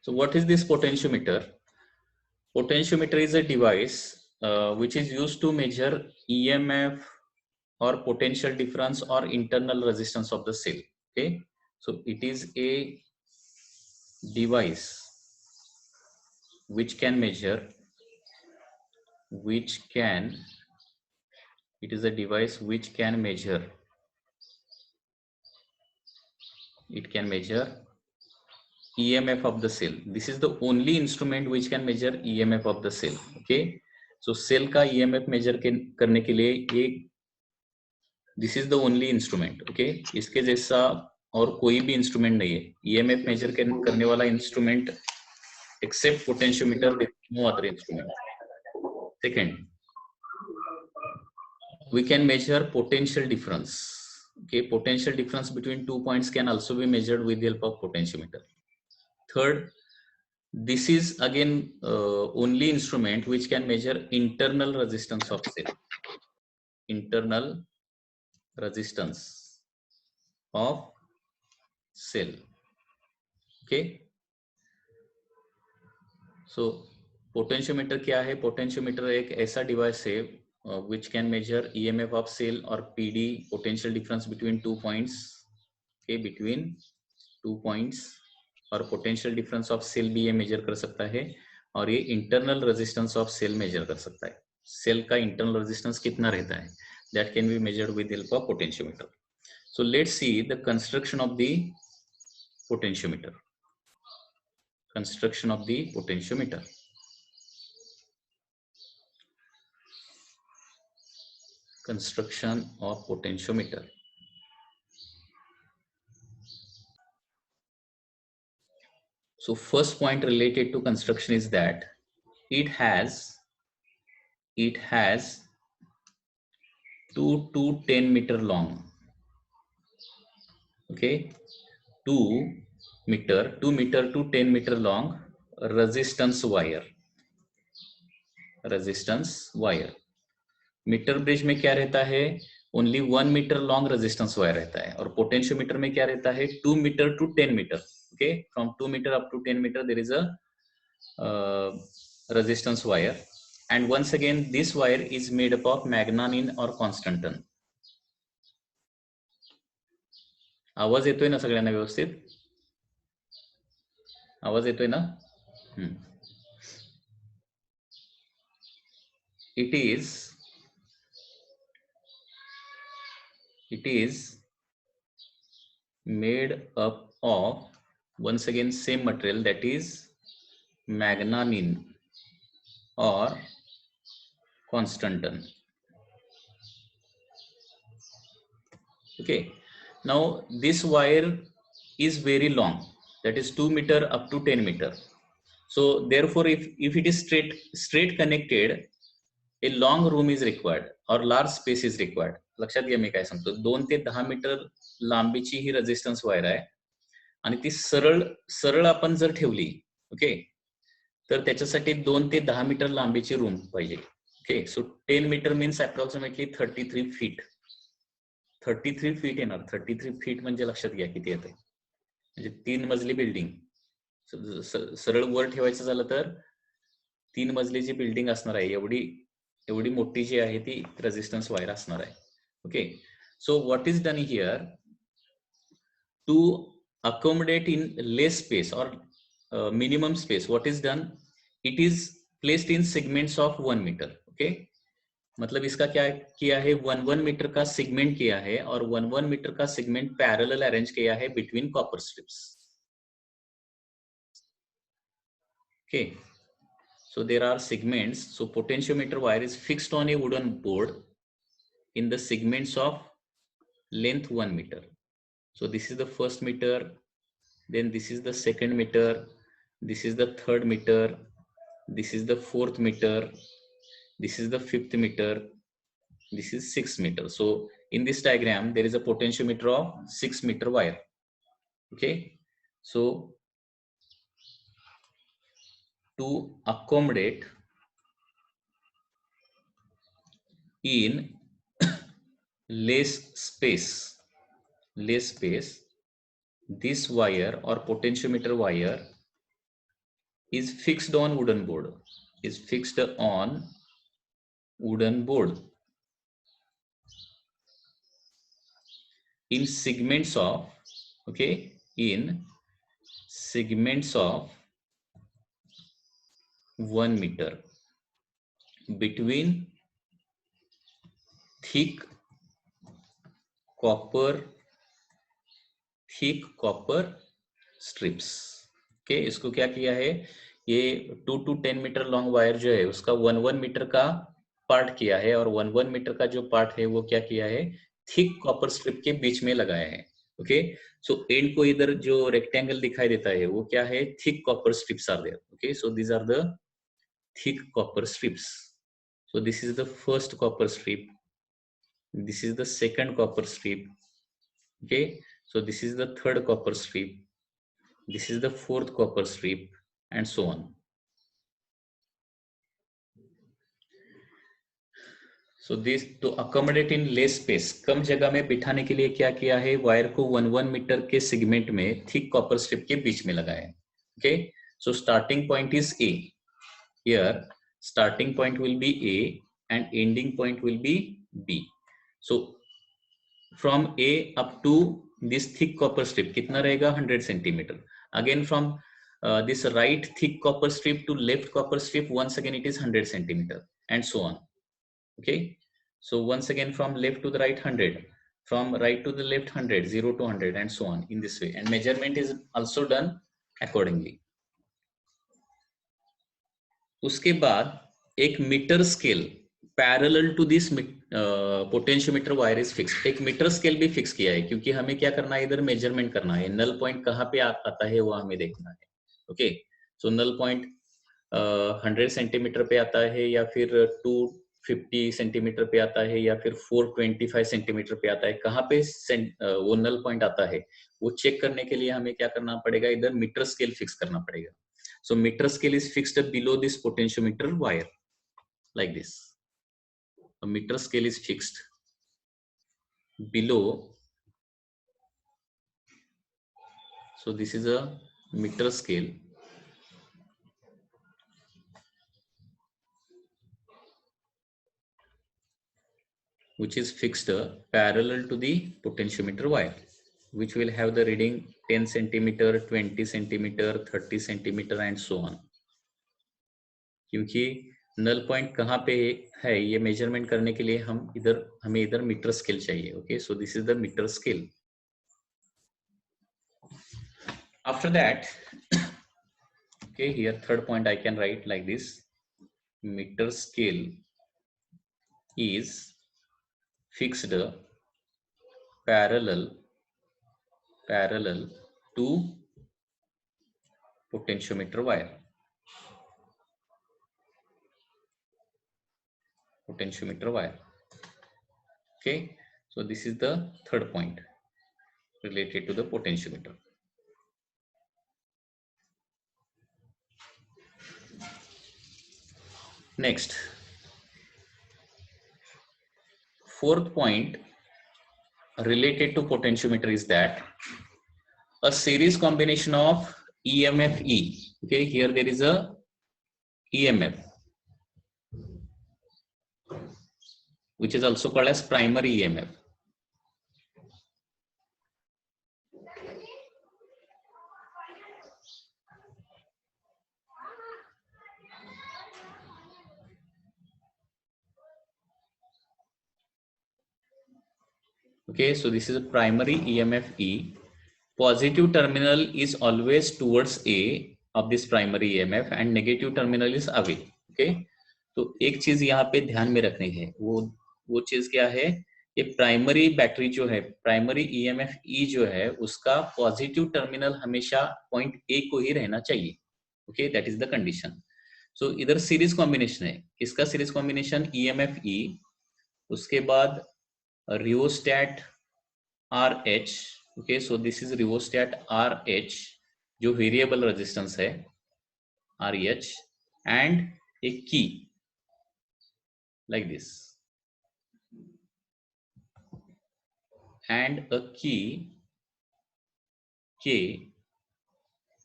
So what is this potentiometer? Potentiometer is a device which is used to measure EMF or potential difference or internal resistance of the cell. Okay, so it is a device which can measure, it is a device which can measure, it can measure EMF of the cell. This is the only instrument which can measure EMF of the cell. Okay, so cell का EMF measure करने के लिए एक, this is the only instrument. Okay, इसके जैसा और कोई भी इंस्ट्रूमेंट नहीं है EMF measure करने वाला instrument except potentiometer. There is no other instrument. Second, we can measure potential difference. Okay, potential difference between 2 points can also be measured with the help of potentiometer. Third, this is again only instrument which can measure internal resistance of cell. Internal resistance of cell. Okay. So potentiometer क्या है? Potentiometer एक ऐसा device है which can measure EMF of cell or PD, potential difference between 2 points. Okay, between 2 points, और potential difference of cell भी ये measure कर सकता है, और ये internal resistance of cell measure कर सकता है. Cell का internal resistance कितना रहता है? That can be measured with the help of potentiometer. So let's see the construction of the potentiometer. Construction of the potentiometer. Construction of potentiometer. So first point related to construction is that it has 2 to 10 meter long. Okay, 2 meter to 10 meter long resistance wire. Metre bridge में क्या रहता है? Only 1 metre long resistance wire रहता है, और potentiometer में क्या रहता है? 2 metre to 10 metre. Okay, from 2 metre up to 10 metre there is a resistance wire, and once again this wire is made up of manganin और कॉन्स्टंटन. आवाज येतोय ना सगळ्यांना व्यवस्थित? आवाज येतोय ना? It is made up of, once again same material, that is मैग्नानिन or Constantan. Okay, now this wire is very long, that is 2 meter up to 10 meter. So therefore if it is straight connected, a long room is required or large space is required. लक्षात घ्या मी काय सांगतो, 2 ते 10 metre लांबीची ही resistance wire आहे, आणि ती सरळ आपण जर ठेवली, ओके, तर त्याच्यासाठी 2 ते 10 मीटर लांबीची रूम पाहिजे. Okay, so 10 metre means approximately 33 feet. 33 feet येणार. 33 फीट म्हणजे लक्षात घ्या किती येते, म्हणजे 3 मजली बिल्डिंग. सरळ वर ठेवायचं झालं तर 3 मजलीची बिल्डिंग असणार आहे, एवढी मोठी जी आहे ती रेजिस्टन्स वायर असणार आहे. Okay, so what is done here to accommodate in less space or minimum space? What is done? It is placed in segments of 1 meter. Okay, मतलब इसका क्या किया है? 1 मीटर का सेगमेंट किया है, और 1 मीटर का सेगमेंट पैरेलल अरेंज किया है between copper strips. Okay, so there are segments. So potentiometer wire is fixed on a wooden board in the segments of length 1 meter. So this is the first meter, then this is the second meter, this is the third meter, this is the fourth meter, this is the fifth meter, this is 6 meter. So in this diagram there is a potentiometer of 6 meter wire. Okay, so to accommodate in less space, this wire or potentiometer wire is fixed on wooden board, is fixed on wooden board in segments of, okay, in segments of 1 meter between thick copper strips. Okay, इसको क्या किया है, ये 2 to 10 metre long wire जो है उसका 1 metre का part किया है, और 1 मीटर का जो पार्ट है वो क्या किया है, थिक कॉपर स्ट्रिप के बीच में लगाया है. ओके, सो एंड को इधर जो रेक्टेंगल दिखाई देता है वो क्या है, thick copper strips are there. Okay, so these are the thick copper strips. So this is the first copper strip, this is the second copper strip. Okay, so this is the third copper strip, this is the fourth copper strip, and so on. So this to accommodate in less space, कम जगह में बिठाने के लिए क्या किया है, wire को 1 metre के सेगमेंट में थिक कॉपर स्ट्रिप के बीच में लगाया है. Okay, so starting point is A. Here starting point will be A and ending point will be B. So from A up to this thick copper strip कितना रहेगा, 100 centimeter. Again from this right thick copper strip to left copper strip, once again it is 100 centimeter, and so on. Okay, so once again from left to the right 100, from right to the left 100, 0 to 100, and so on in this way, and measurement is also done accordingly. उसके बाद एक metre scale parallel to this potentiometer wire is fix. एक metre scale भी fix किया है क्योंकि हमें क्या करना है, इधर मेजरमेंट करना है, नल पॉइंट कहाँ पे आता है वो हमें देखना है. ओके, सो नल पॉइंट 100 सेंटीमीटर पे आता है, या फिर 250 सेंटीमीटर पे आता है, या फिर 425 सेंटीमीटर पे आता है, कहाँ पे वो नल पॉइंट आता है वो चेक करने के लिए हमें क्या करना पड़ेगा, इधर मीटर स्केल फिक्स करना पड़ेगा. So meter scale is fixed below this potentiometer wire, like this. A meter scale is fixed below. So this is a meter scale which is fixed parallel to the potentiometer wire, which will have the reading 10 centimeter, 20 centimeter, 30 centimeter, and so on. क्योंकि null point कहाँ पे है ये measurement करने के लिए हमें इधर मीटर स्केल चाहिए. Okay, so this is the metre scale. After that, okay, here third point I can write like this: meter scale is fixed parallel to potentiometer wire. Okay, so this is the third point related to the potentiometer. Next, fourth point related to potentiometer is that a series combination of EMF E. Okay, here there is a EMF which is also called as primary EMF. Okay, so this is a primary EMF E. Positive terminal is always towards A of this primary EMF and negative terminal is away. Okay, तो एक चीज यहाँ पे ध्यान में रखनी है, वो चीज क्या है, ये प्राइमरी बैटरी जो है, प्राइमरी EMF E जो है उसका पॉजिटिव टर्मिनल हमेशा पॉइंट A को ही रहना चाहिए. Okay, that is the condition. So इधर सीरीज कॉम्बिनेशन है, इसका सीरीज कॉम्बिनेशन EMF E, उसके बाद rheostat RH. Okay, so this is rheostat RH जो वेरिएबल रेजिस्टेंस है RH, and a key like this, and a key K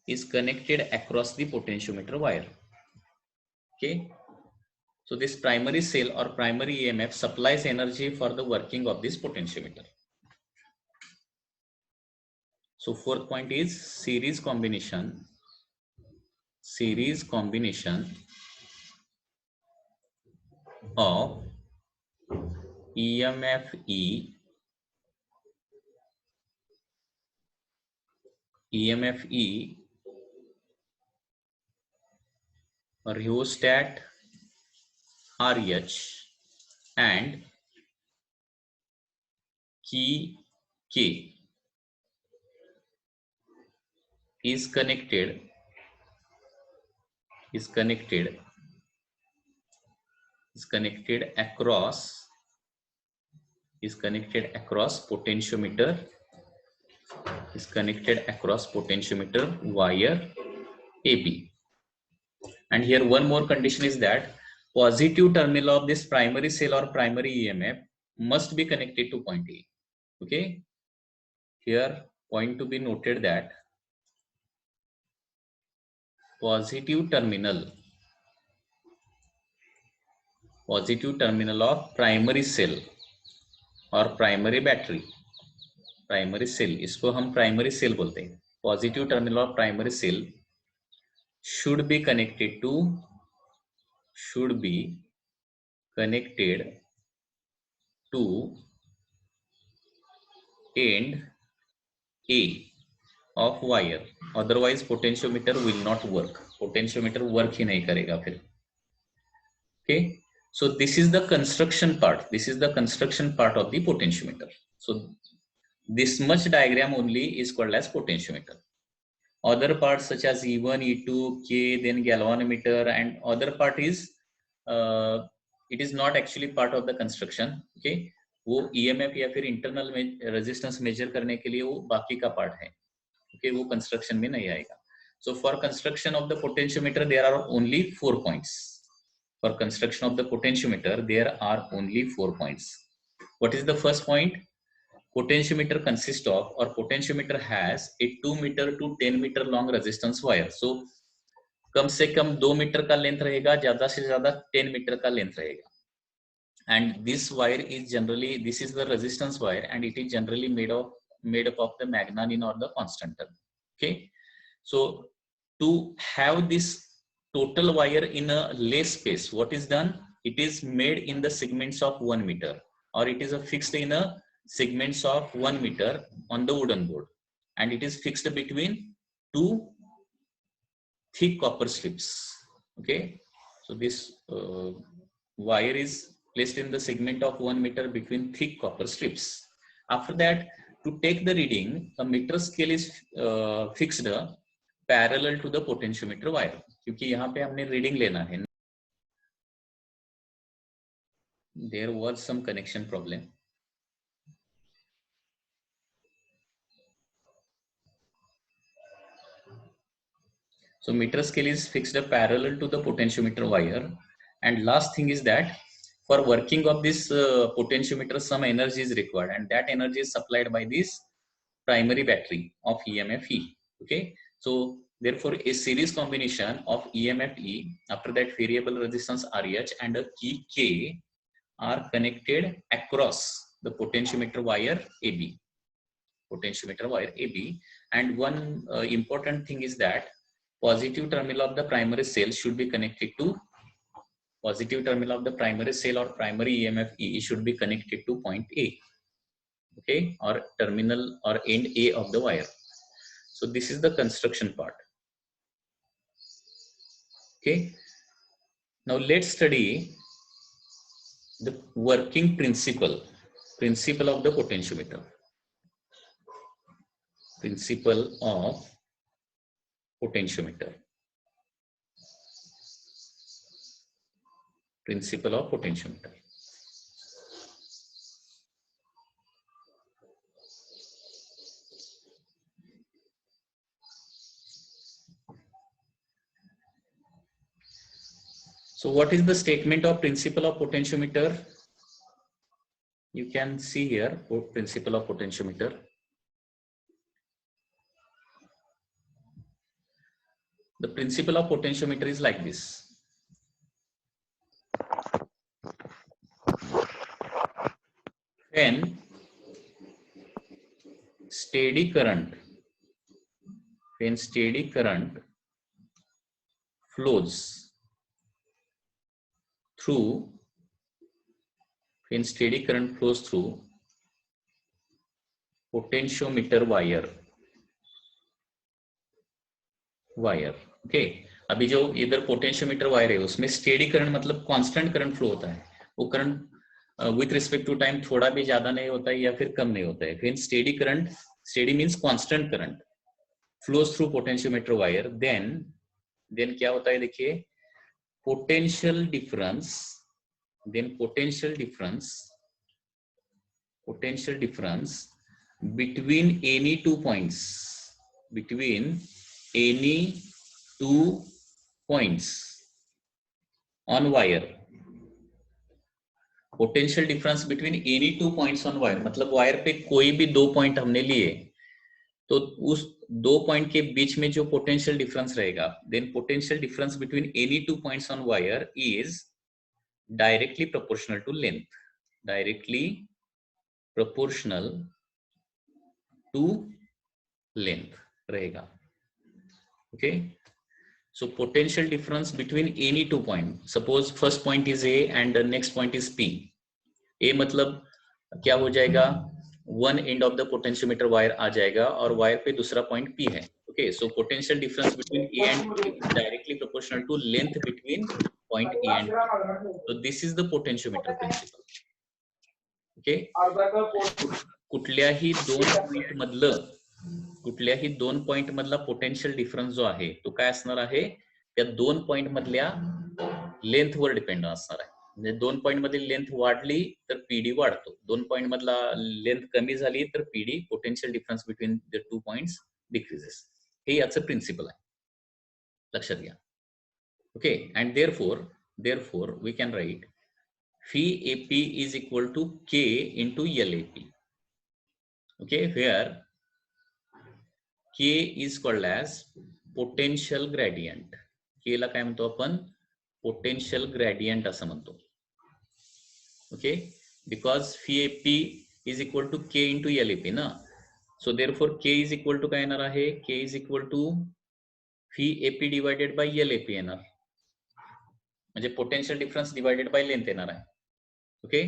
is connected across the potentiometer wire. Okay. So this primary cell or primary EMF supplies energy for the working of this potentiometer. So fourth point is series combination of EMFE rheostat RH and key K is connected across potentiometer wire AB. And here one more condition is that positive terminal of this primary cell or primary EMF must be connected to point A. Okay. Here point to be noted that positive terminal of primary cell और primary battery, primary cell, इसको हम primary cell बोलते हैं. Positive terminal of primary cell should be connected to end A of wire, otherwise potentiometer will not work. Potentiometer work ही नहीं करेगा फिर. Okay. So this is the construction part. Of the potentiometer. So this much diagram only is called as potentiometer. Other parts such as E1, E2, K, then galvanometer, and other part is it is not actually part of the construction. Okay. वो EMF या फिर internal resistance measure करने के लिए वो बाकी का part है. Okay, वो construction में नहीं आएगा. So for construction of the potentiometer there are only 4 points. For construction of the potentiometer, there are only 4 points. What is the first point? Potentiometer consists of, or potentiometer has a 2 meter to 10 meter long resistance wire. So कम से कम 2 metre का length रहेगा, ज्यादा से ज्यादा 10 metre का length रहेगा. And this wire is generally, this is the resistance wire, and it is generally made up of the magnanin or the constantan. Okay. So to have this total wire in a less space, what is done? It is made in the segments of 1 meter, or it is fixed in a segments of 1 meter on the wooden board, and it is fixed between 2 thick copper strips. Okay. So this wire is placed in the segment of 1 meter between thick copper strips. After that, to take the reading, a meter scale is fixed parallel to the potentiometer wire, क्योंकि यहाँ पे हमने reading लेना है. There was some connection problem. So meter scale is fixed parallel to the potentiometer wire, and last thing is that for working of this potentiometer some energy is required, and that energy is supplied by this primary battery of EMFE. Okay. So therefore a series combination of EMFE, after that variable resistance RH and a key K are connected across the potentiometer wire AB. And one important thing is that positive terminal of the primary cell should be connected to primary EMFE should be connected to point A. Okay, or terminal or end A of the wire. So this is the construction part. Okay. Now let's study the working principle of the potentiometer. Principle of potentiometer. So what is the statement of principle of potentiometer? You can see here principle of potentiometer. The principle of potentiometer is like this. When steady current flows through, when steady current flows through potentiometer wire, okay. अभी जो इधर potentiometer wire है उसमें steady current मतलब constant current flow होता है, वो current with respect to time थोड़ा भी ज्यादा नहीं होता है या फिर कम नहीं होता है। फिर steady current, steady means constant current flows through potentiometer wire, then क्या होता है देखिए, potential difference, then potential difference between any two points, between any two points on wire, potential difference between any two points on wire मतलब wire पे कोई भी दो point हमने लिए तो उस दो पॉइंट के बीच में जो पोटेंशियल डिफरेंस रहेगा, then potential difference between any two points on wire is directly proportional to length, directly proportional to length रहेगा। Okay, so potential difference between any two point, suppose first point is A and the next point is P. A मतलब क्या हो जाएगा, one end of the potentiometer wire आ जाएगा और wire पे दूसरा point P है। Okay, so potential difference between A and P is directly proportional to length between point A and P. So this is the potentiometer principle. Okay, कुठल्याही दोन point मधला potential difference जो आहे तो काय असणार आहे, त्या दोन पॉइंट मधल्या लेंथ वर डिपेंड असणार आहे। म्हणजे दोन पॉइंट मधील लेंथ वाढली तर पीडी वाढतो, दोन पॉइंट मधला लेंथ कमी झाली तर PD, potential difference between the two points decreases. हे याचं प्रिन्सिपल आहे, लक्षात घ्या। Okay, and therefore we can write phi AP is equal to K into LAP. Okay, where K is called as potential gradient. K ला काय म्हणतो आपण, potential gradient असं म्हणतो। Okay, because phi AP is equal to K into LAP ना, so therefore K is equal to काय येणार आहे, K is equal to phi AP divided by LAP येणार, म्हणजे potential difference divided by length येणार आहे। Okay,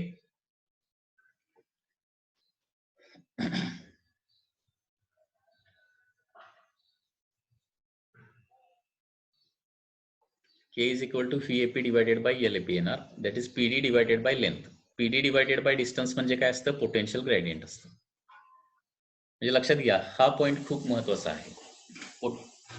K is equal to phi AP divided by LAP येणार, that is PD divided by length. PD divided by distance म्हणजे काय असतं, potential gradient असतं। म्हणजे लक्षात घ्या, हा पॉइंट खूप महत्वाचा आहे,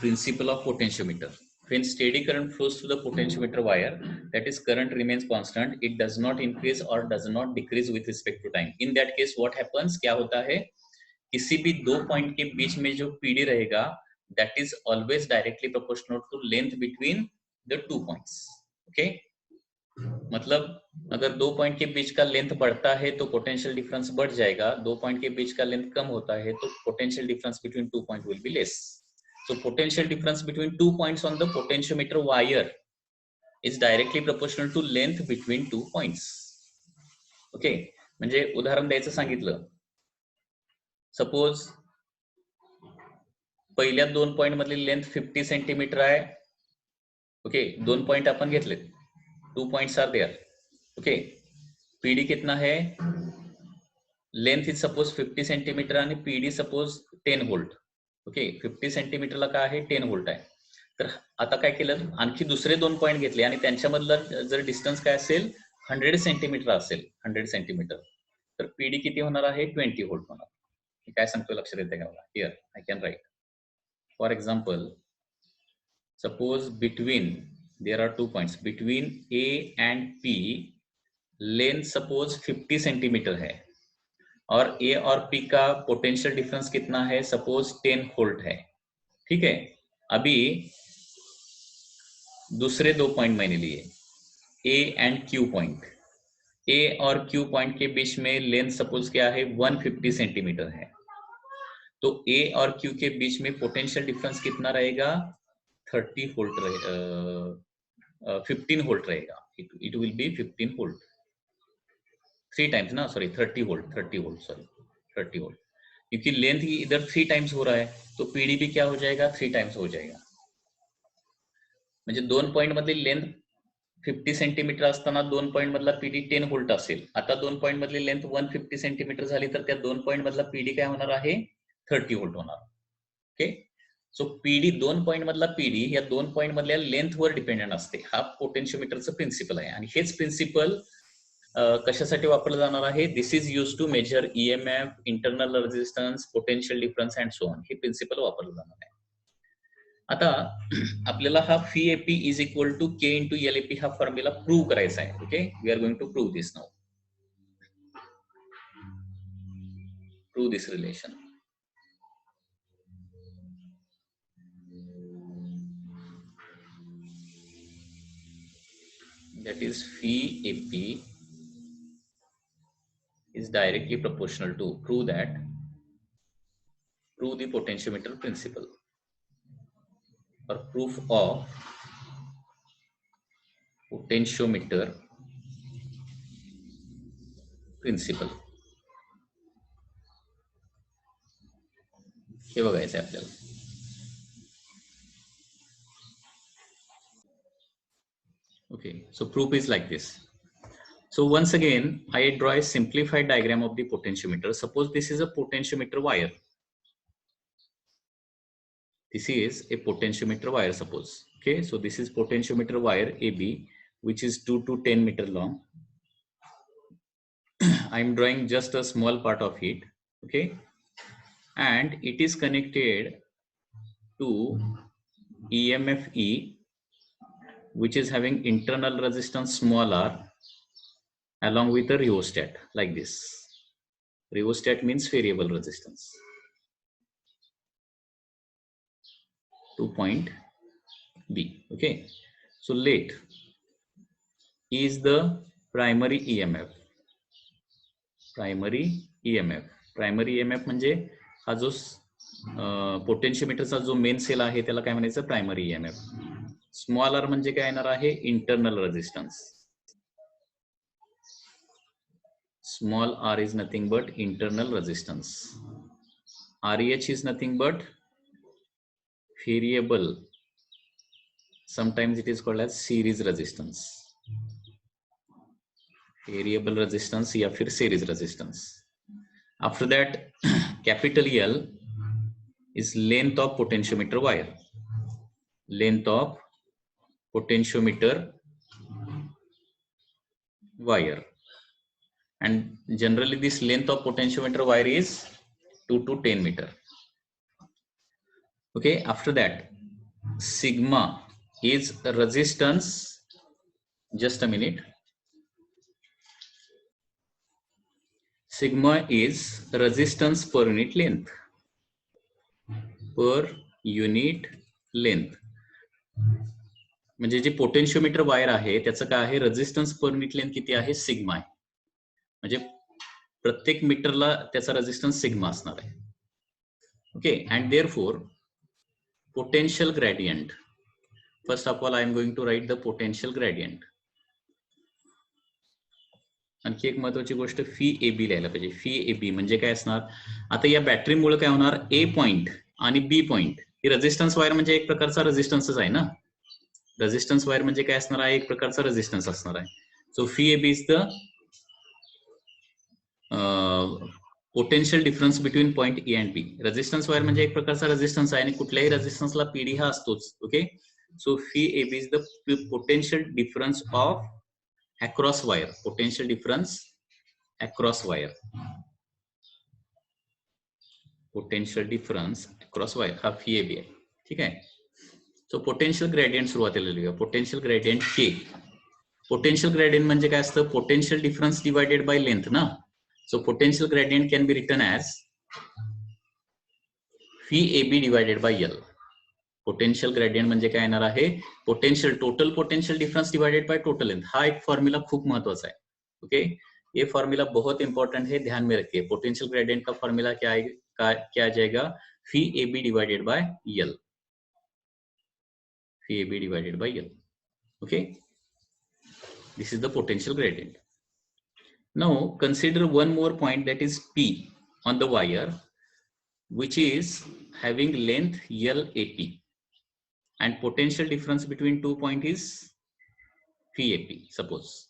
principle of potentiometer. When steady current flows through the potentiometer wire, that is current remains constant, it does not increase or does not decrease with respect to time. In that case what happens, क्या होता है, किसी भी दो point के बीच में जो PD रहेगा that is always directly proportional to length between the two points. Okay, मतलब अगर दो पॉइंट के बीच का लेंथ बढ़ता है तो पोटेंशियल डिफरेंस बढ़ जाएगा, दो पॉइंट के बीच का लेंथ कम होता है तो potential difference between two point will be less. So potential difference between 2 points on the potentiometer wire is directly proportional to length between 2 points. Okay, म्हणजे उदाहरण द्यायचं सांगितलं, सपोज पहिल्या दोन पॉइंट मधली लेंथ 50 सेंटीमीटर आहे। ओके, दोन पॉइंट आपण घेतले, 2 points are there. Okay, PD कितना है, लेंथ इज सपोज 50 सेंटीमीटर आणि पीडी सपोज 10 वोल्ट। ओके, 50 सेंटीमीटरला काय आहे, 10 व्होल्ट आहे। तर आता काय केलं, आणखी दुसरे दोन पॉइंट घेतले आणि त्यांच्यामधलं जर डिस्टन्स काय असेल 100 सेंटीमीटर असेल, 100 सेंटीमीटर, तर पीडी किती होणार आहे, 20 व्होल्ट होणार। मी काय सांगतो लक्षात येते का मला, here I can write for example, suppose between there are two points, between A and P length suppose 50 centimetre है और ए और पी का पोटेंशियल डिफरेंस कितना है, सपोज 10 वोल्ट है। ठीक है, अभी दूसरे दो पॉइंट मैंने लिए, ए एंड क्यू पॉइंट, ए और क्यू पॉइंट के बीच में लेंथ सपोज क्या है, 150 सेंटीमीटर है, तो ए और क्यू के बीच में पोटेंशियल डिफरेंस कितना रहेगा, 30 वोल्ट 15 वोल्ट रहेगा, it will be 15 volt, 3 times ना, sorry 30 volt, 30 volt, sorry 30 volt, क्योंकि लेंथ इधर 3 टाइम्स हो रहा है, तो पीडी भी क्या हो जाएगा, 3 टाइम्स हो जाएगा. म्हणजे 2 पॉइंट मधली लेंथ 50 सेंटीमीटर असताना 2 पॉइंट मधला पीडी 10 वोल्ट असेल. आता 2 पॉइंट मधली लेंथ 150 सेंटीमीटर झाली, तर त्या 2 पॉइंट मधला पीडी काय होणार आहे, 30 वोल्ट होणार. ओके, सो पीडी 2 पॉइंट मधला पीडी या 2 पॉइंट मधल्या लेंथवर डिपेंडेंट असते. हा पोटेन्शियोमीटरचं प्रिन्सिपल आहे, आणि हेच प्रिन्सिपल कशासाठी वापरलं जाणार आहे, this is use to measure EMF, internal resistance, potential difference and so on. हे प्रिन्सिपल वापरलं जाणार आहे. आता आपल्याला हा phi AP is equal to K into L AP हा फॉर्म्युला प्रूव्ह करायचा आहे. Okay, we are going to prove this now. Prove this relation. That is phi AP is directly proportional to, prove the potentiometer principle, or proof of potentiometer principle. हे बघायचं आहे आपल्याला. Okay, so proof is like this. So once again, I draw a simplified diagram of the potentiometer. Suppose this is a potentiometer wire. This is a potentiometer wire, suppose. Okay, so this is potentiometer wire AB, which is 2 to 10 meter long. I'm drawing just a small part of it. Okay, and it is connected to EMF E, which is having internal resistance small r along with a rheostat, like this. Rheostat means variable resistance. 2 point B. Okay, so let E is the primary EMF. Primary EMF म्हणजे हा जो पोटेन्शियोमीटरचा जो main cell आहे त्याला काय म्हणायचं, primary EMF. Small are म्हणजे काय येणार आहे, internal resistance. Small r is nothing but internal resistance. REH is nothing but variable. Sometimes it is called as series resistance. Variable resistance या फिर series resistance. After that, capital L is length of potentiometer wire. Length of potentiometer wire. And generally this length of potentiometer wire is 2 to 10 meter. Okay, after that, sigma is resistance. Just a minute. Sigma is resistance per unit length. Per unit length. म्हणजे जे potentiometer wire आहे त्याचं काय आहे, resistance per unit length किती आहे, sigma आहे. म्हणजे प्रत्येक मीटरला त्याचा रेजिस्टन्स सिग्मा असणार आहे. Okay, and therefore potential gradient, first of all I am going to write the potential gradient. आणखी एक महत्वाची गोष्ट, फी एबी लिहायला पाहिजे. फी एबी म्हणजे काय असणार, आता या बॅटरीमुळे काय होणार, ए पॉइंट आणि बी पॉइंट ही रेजिस्टन्स वायर म्हणजे एक प्रकारचा रेजिस्टन्सच आहे ना. रेजिस्टन्स वायर म्हणजे काय असणार आहे, एक प्रकारचा रेजिस्टन्स असणार आहे. So phi AB is the potential difference between point A and B. Resistance wire म्हणजे एक प्रकारचा रेजिस्टन्स आहे आणि कुठल्याही रेजिस्टन्सला पीडी हा असतोच. Okay, so phi AB is the potential difference of across wire. Potential difference across wire. Potential difference across wire हा phi AB आहे. ठीक आहे. सो पोटेन्शियल ग्रेडियंट सुरुवातीला लिहूया. Potential gradient K. Potential gradient म्हणजे काय असतं, potential difference divided by length ना. So potential gradient can be written as phi AB divided by L. Potential gradient म्हणजे काय येणार आहे, potential total potential difference divided by total length. हा एक फॉर्मूला खूप महत्वाचा है. ओके, ये फॉर्मूला बहुत इंपॉर्टेंट है, ध्यान में रखिए. पोटेंशियल ग्रेडियंट का फॉर्मूला क्या आ जाएगा, phi A B divided by L. phi AB divided by L. Okay, this is the potential gradient. Now consider one more point, that is P on the wire, which is having length LAP, and potential difference between 2 points is phi AP, suppose.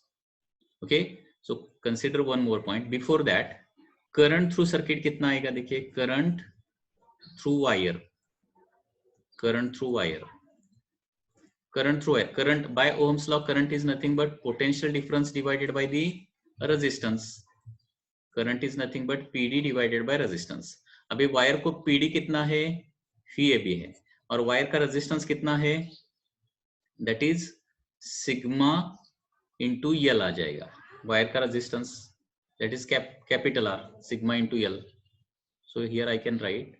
Okay, so consider one more point. Before that, current through circuit कितना आएगा? देखिए, current through wire, current through wire, current through wire, current by Ohm's law, current is nothing but potential difference divided by the resistance. Current is nothing but PD divided by resistance. अभी wire को PD कितना है? फी A B है, और wire का resistance कितना है? That is sigma into L आ जाएगा. वायर का resistance that is capital R, sigma into L. So here I can write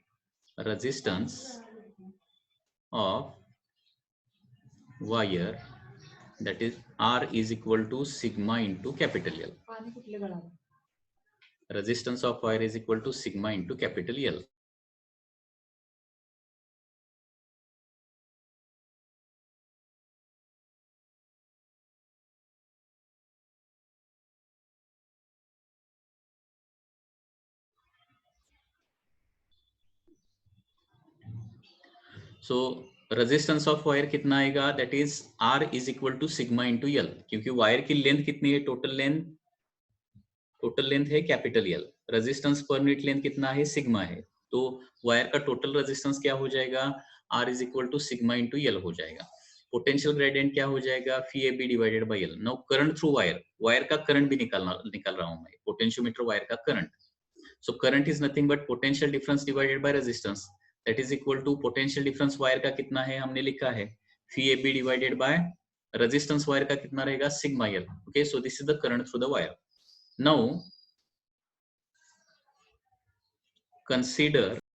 resistance of wire that is R is equal to sigma into capital L. Resistance of wire is equal to sigma into capital L. So resistance of wire कितना आएगा? That is R is equal to sigma into L. क्योंकि wire की length कितनी है? Total length है capital L. Resistance per unit length कितना है? Sigma है. तो वायर का टोटल रेजिस्टेंस क्या हो जाएगा? R is equal to sigma into L हो जाएगा. पोटेंशियल ग्रेडियंट क्या हो जाएगा? Phi A B divided by L. Now current through wire, wire का करंट भी निकाल रहा हूं मैं, पोटेंशियोमीटर वायर का current. So current is nothing but potential difference divided by resistance, that is equal to potential difference wire का कितना है? हमने लिखा है phi AB divided by resistance wire का कितना रहेगा? sigma L. Okay, so this is the current through the wire. Now consider